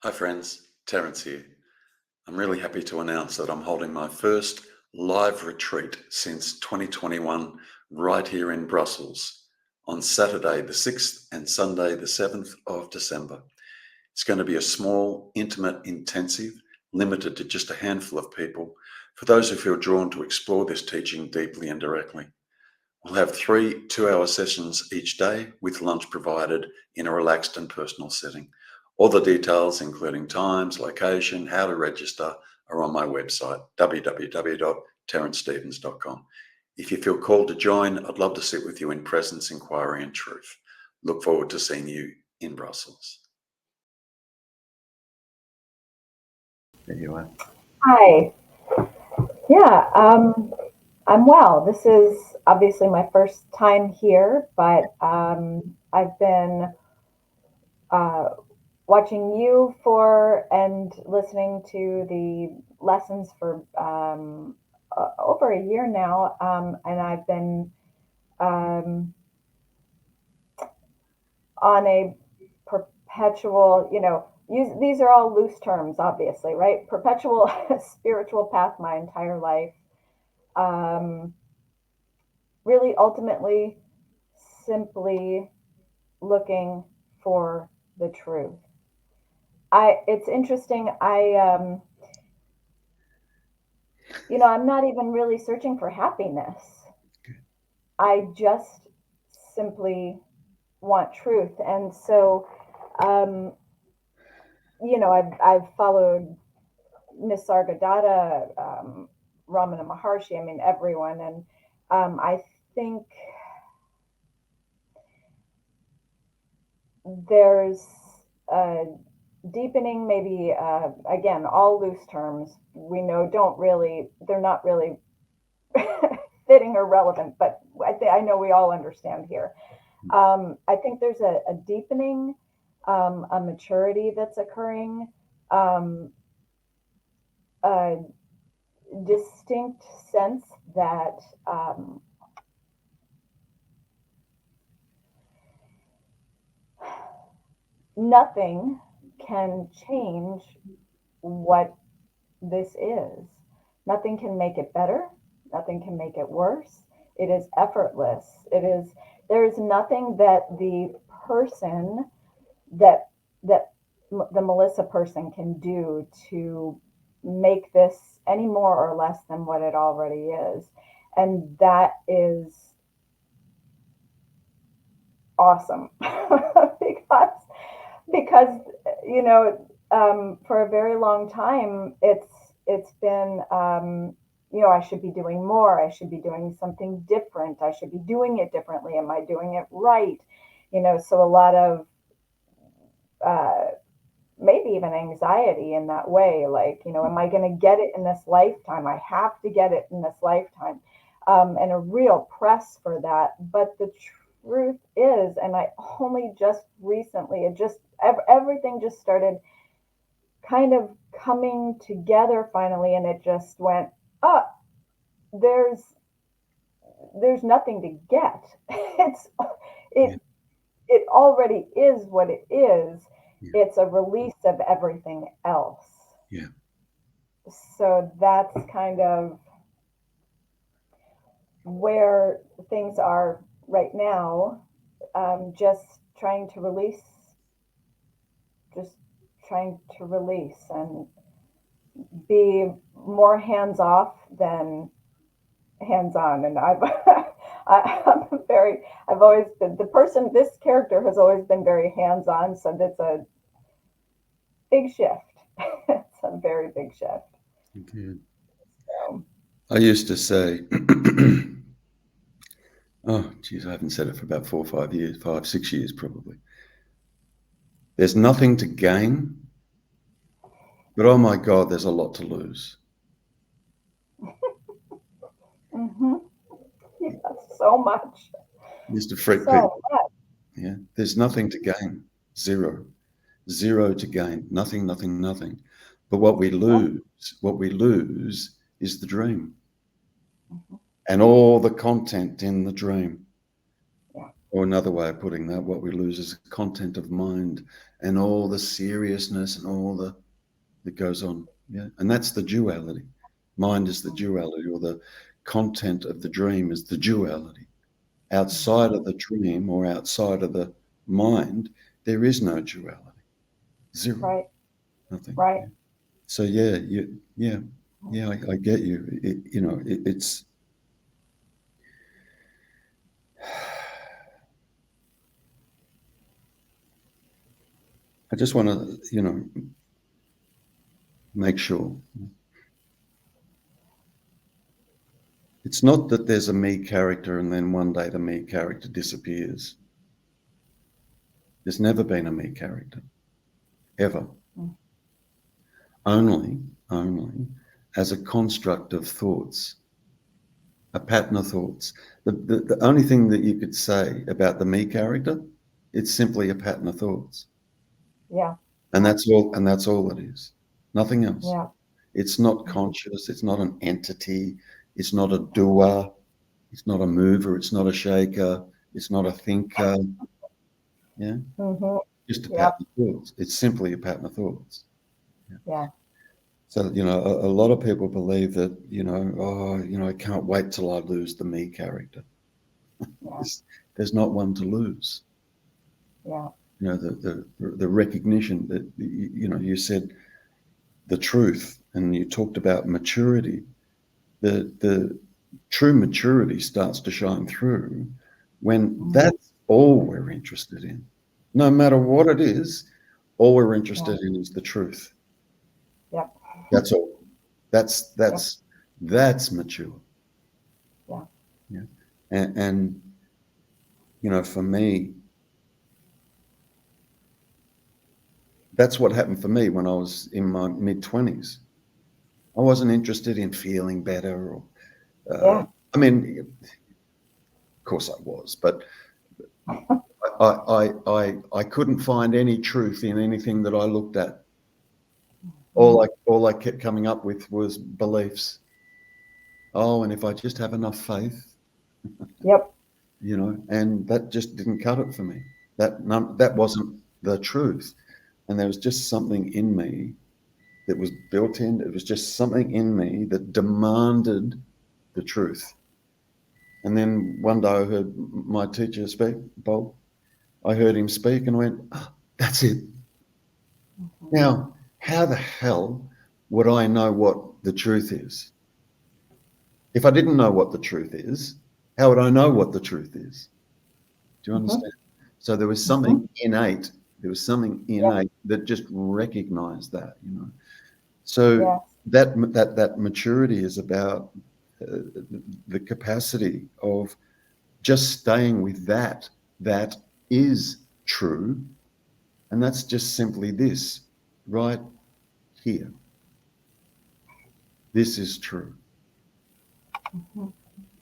Hi friends, Terrence here. I'm really happy to announce that I'm holding my first live retreat since 2021 right here in Brussels on Saturday the 6th and Sunday the 7th of December. It's going to be a small, intimate, intensive, limited to just a handful of people for those who feel drawn to explore this teaching deeply and directly. We'll have 3 two-hour sessions each day with lunch provided in a relaxed and personal setting. All the details, including times, location, how to register, are on my website, www.terrencestephens.com. If you feel called to join, I'd love to sit with you in presence, inquiry, and truth. Look forward to seeing you in Brussels. There you are. Hi. Yeah, I'm well. This is obviously my first time here, but I've been uh, watching you for and listening to the lessons for over a year now, and I've been um, on a perpetual, these are all loose terms, obviously, right? Perpetual spiritual path my entire life. Um, really ultimately simply looking for the truth. It's interesting. I'm not even really searching for happiness. I just simply want truth. And so, um, I've followed Nisargadatta, Ramana Maharshi, I mean, everyone. And I think there's a deepening, maybe, again, all loose terms we know they're not really fitting or relevant, but I know we all understand here. I think there's a deepening, a maturity that's occurring, um, a distinct sense that nothing can change what this is. Nothing can make it better. Nothing can make it worse. It is effortless. There is nothing that the person that that the Melissa person can do to make this any more or less than what it already is. And that is awesome because because for a very long time it's been I should be doing more, I should be doing something different, I should be doing it differently, am I doing it right? So a lot of uh, maybe even anxiety in that way, like, am I going to get it in this lifetime? I have to get it in this lifetime. And a real press for that. But the truth is, and I only just recently, everything just started kind of coming together finally, and it just went, oh, there's there's nothing to get. it's Yeah, it it already is what it is. yeah, It's a release of everything else. yeah. So that's kind of where things are right now. Just trying to release, just trying to release and be more hands off than hands on. And I've always been this character has always been very hands on. So that's a big shift. It's a very big shift. Okay. So, I used to say, oh, geez, I haven't said it for about 4 or 5 years, 5, 6 years probably. There's nothing to gain, but oh my God, there's a lot to lose. mm-hmm. Yeah, so much. Used to freak people. So much. Yeah, there's nothing to gain, zero, zero to gain, nothing, nothing, nothing. But what we lose is the dream Mhm. and all the content in the dream. Yeah. Or another way of putting that, what we lose is the content of mind and all the seriousness and all that goes on. Yeah. And that's the duality. Mind is the duality, or the content of the dream is the duality. Outside of the dream or outside of the mind, there is no duality. Zero. Right. Nothing. Right. Yeah. So I get you. It's I just want to, make sure. It's not that there's a me character and then one day the me character disappears. There's never been a me character, ever. Mm. Only as a construct of thoughts, a pattern of thoughts. The only thing that you could say about the me character, it's simply a pattern of thoughts. Yeah. And that's all it is. Nothing else. Yeah. It's not conscious, it's not an entity, it's not a doer, it's not a mover, it's not a shaker, it's not a thinker. Yeah. Mm-hmm. Just a Yep. pattern of thoughts. It's simply a pattern of thoughts. Yeah. So, a lot of people believe that, I can't wait till I lose the me character. Yeah. There's not one to lose. Yeah. The recognition that, you said the truth and you talked about maturity. The true maturity starts to shine through when that's all we're interested in. No matter what it is, all we're interested in is the truth. Yep. That's all. That's mature. Yeah. Yeah. And for me, that's what happened for me when I was in my mid-20s. I wasn't interested in feeling better or I mean, of course I was, but I couldn't find any truth in anything that I looked at. All I kept coming up with was beliefs. Oh, and if I just have enough faith, Yep. And that just didn't cut it for me. That wasn't the truth, and there was just something in me that was built in. It was just something in me that demanded the truth. And then one day I heard my teacher speak, Bob. I heard him speak and went, oh, that's it. Now, how the hell would I know what the truth is? If I didn't know what the truth is, how would I know what the truth is? Do you understand? So there was something innate. There was something innate that just recognized that, So that maturity is about the capacity of just staying with that is true, and that's just simply this right here. This is true.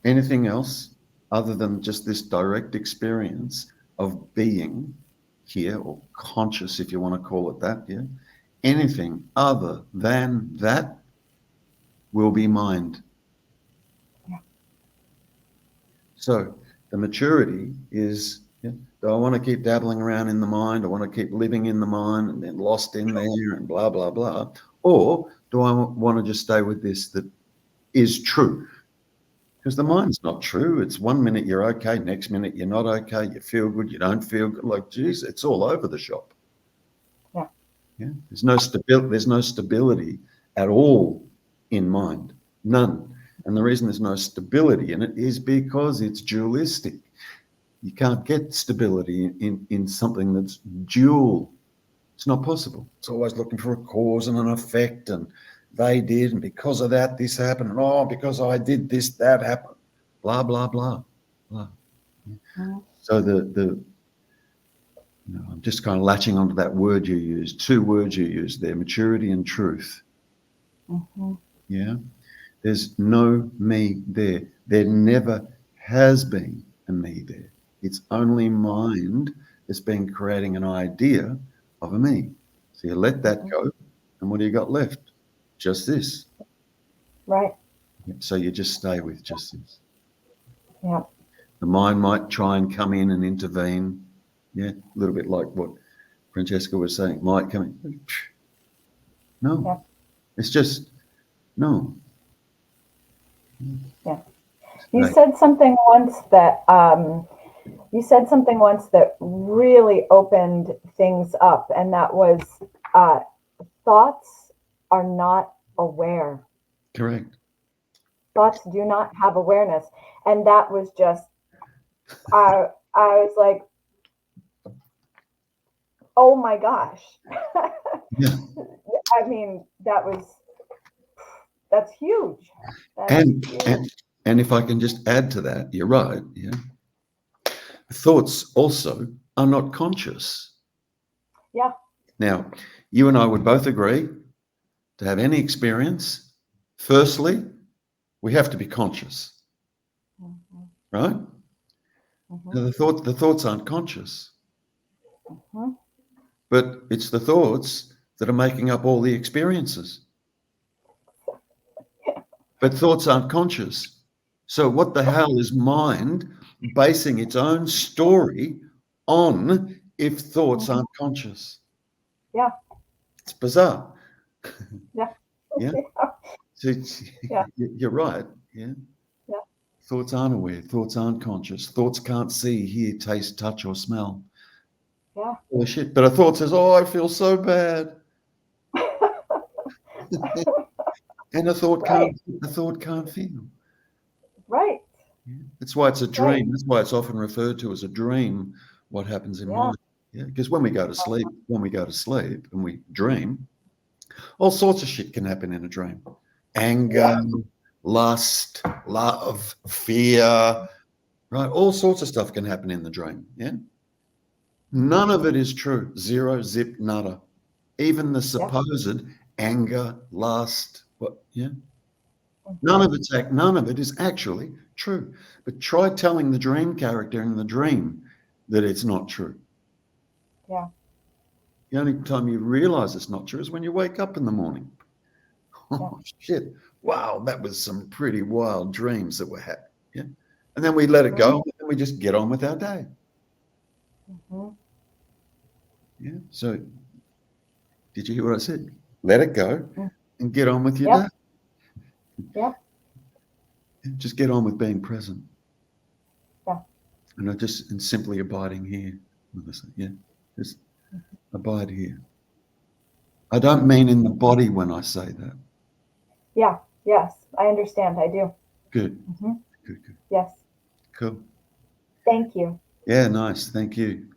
Anything else other than just this direct experience of being here, or conscious, if you want to call it that, anything other than that will be mind. So the maturity is, do I want to keep dabbling around in the mind? I want to keep living in the mind and then lost in there and blah, blah, blah. Or do I want to just stay with this that is true? Because the mind's not true. It's 1 minute you're okay, next minute you're not okay, you feel good, you don't feel good. Like, geez, it's all over the shop. Yeah. There's no stability at all in mind. None. And the reason there's no stability in it is because it's dualistic. You can't get stability in something that's dual. It's not possible. It's always looking for a cause and an effect, and they did, and because of that, this happened, and because I did this, that happened. Blah, blah, blah, blah. So I'm just kind of latching onto that word you used, 2 words you used there, maturity and truth. Yeah. There's no me there. There never has been a me there. It's only mind that's been creating an idea of a me. So you let that go, and what do you got left? Just this. Right. So you just stay with just this. Yeah. The mind might try and come in and intervene. Yeah, a little bit like what Francesca was saying, might come in. No, Yeah. it's just, no. Yeah. You said something once that really opened things up, and that was thoughts are not aware. Correct. Thoughts do not have awareness, and that was just I was like, oh my gosh. Yeah. I mean, that's huge. And, Huge. and if I can just add to that, you're right. Yeah. Thoughts also are not conscious. Yeah. Now, you and I would both agree to have any experience, firstly, we have to be conscious, Mm-hmm. right? Mm-hmm. Now, the thoughts aren't conscious, Mm-hmm. but it's the thoughts that are making up all the experiences. But thoughts aren't conscious. So what the hell is mind basing its own story on if thoughts aren't conscious? Yeah. It's bizarre. Yeah. Yeah. So Yeah. you're right. Yeah. Yeah. Thoughts aren't aware. Thoughts aren't conscious. Thoughts can't see, hear, taste, touch, or smell. Yeah. Oh shit. But a thought says, oh, I feel so bad. And Right. a thought can't feel. Right. Yeah. That's why it's a Right. dream. That's why it's often referred to as a dream, what happens in Yeah. mind. Yeah. Because when we go to sleep and we dream, all sorts of shit can happen in a dream. Anger, Yeah. lust, love, fear, right? All sorts of stuff can happen in the dream. Yeah. None of it is true. Zero, zip, nada. Even the Yeah. supposed anger, lust, what? Yeah. Mm-hmm. None of it is actually true. But try telling the dream character in the dream that it's not true. Yeah. The only time you realize it's not true is when you wake up in the morning. Yeah. Oh shit! Wow, that was some pretty wild dreams that were happening. Yeah, and then we let it Mm-hmm. go, and we just get on with our day. Mm-hmm. Yeah. So, did you hear what I said? Let it go, Mm. and get on with your Yep. day. Yep. Just get on with being present, Yeah. and simply abiding here. Yeah, just abide here. I don't mean in the body when I say that. Yeah. Yes. I understand. I do. Good, Mm-hmm. good, Yes. cool. Thank you. Yeah, nice. Thank you.